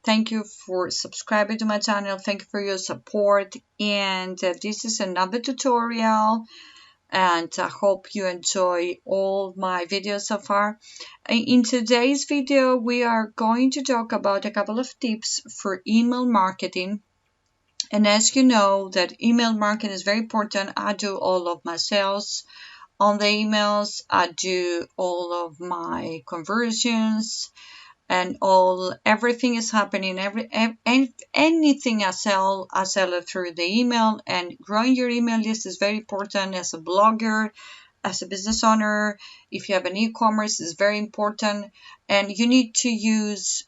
Thank you for subscribing to my channel. Thank you for your support. And this is another tutorial. And I hope you enjoy all my videos so far. In today's video, we are going to talk about a couple of tips for email marketing. And as you know, that email marketing is very important. I do all of my sales on the emails. I do all of my conversions and everything is happening. Anything I sell it through the email. And growing your email list is very important as a blogger, as a business owner. If you have an e-commerce, is very important. And you need to use,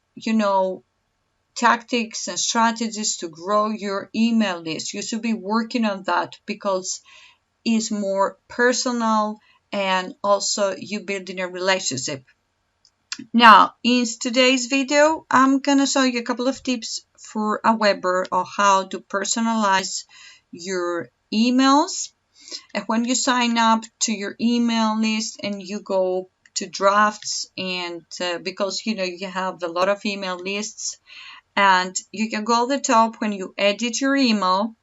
tactics and strategies to grow your email list. You should be working on that because it's more personal and also you building a relationship. Now, in today's video, I'm gonna show you a couple of tips for Aweber on how to personalize your emails. And when you sign up to your email list and you go to drafts, and because you have a lot of email lists, and you can go at the top when you edit your email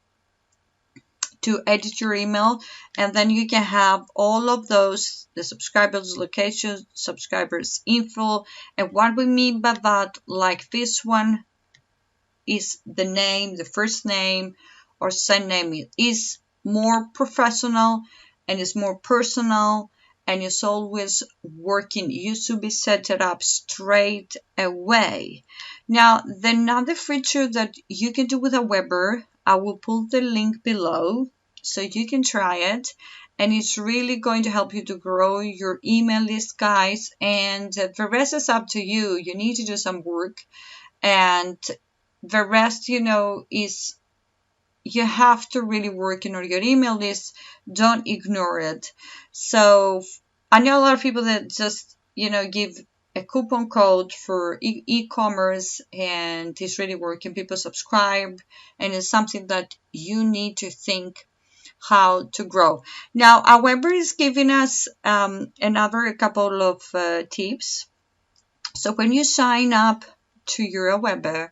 to edit your email, and then you can have all of those, the subscribers location, subscribers info. And what we mean by that, like this one is the name, the first name or surname. It is more professional and it's more personal and it's always working. You should be set it up straight away. Now, another feature that you can do with Aweber, I will put the link below so you can try it, and it's really going to help you to grow your email list, guys. And the rest is up to you. You need to do some work, and the rest, is you have to really work on your email list. Don't ignore it. So I know a lot of people that just give a coupon code for e-commerce and it's really working. People subscribe, and it's something that you need to think how to grow. Now, Aweber is giving us another couple of tips. So when you sign up to your Aweber,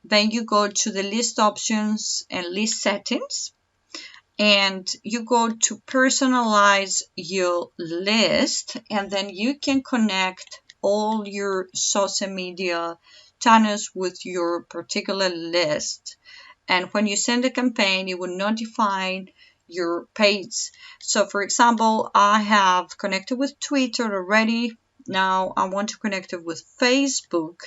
then you go to the list options and list settings, and you go to personalize your list, and then you can connect all your social media channels with your particular list. And when you send a campaign, it will notify your page. So for example, I have connected with Twitter already. Now I want to connect it with Facebook.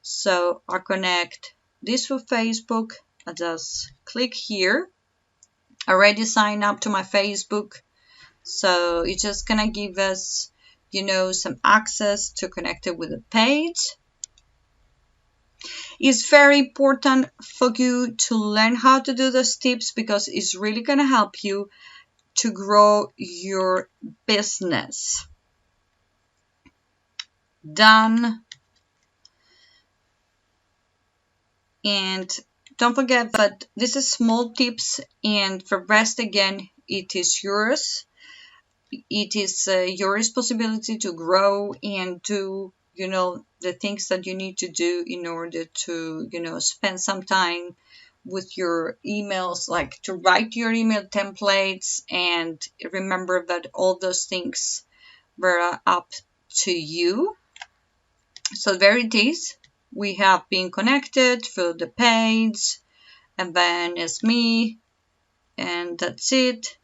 So I connect this with Facebook. I just click here. I already signed up to my Facebook. So it's just gonna give us, some access to connect it with the page. It's very important for you to learn how to do those tips because it's really going to help you to grow your business. Done. And don't forget that this is small tips, and the rest, again, it is yours. It is your responsibility to grow and do the things that you need to do in order to spend some time with your emails, like to write your email templates. And remember that all those things were up to you. So there it is. We have been connected for the page, and then it's me, and that's it.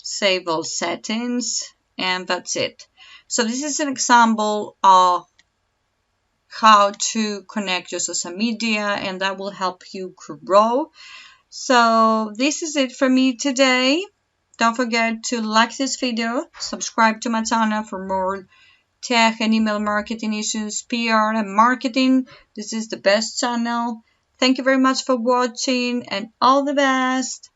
Save all settings, and that's it. So this is an example of how to connect your social media, and that will help you grow. So this is it for me today. Don't forget to like this video, subscribe to my channel for more tech and email marketing issues, PR and marketing. This is the best channel. Thank you very much for watching, and all the best.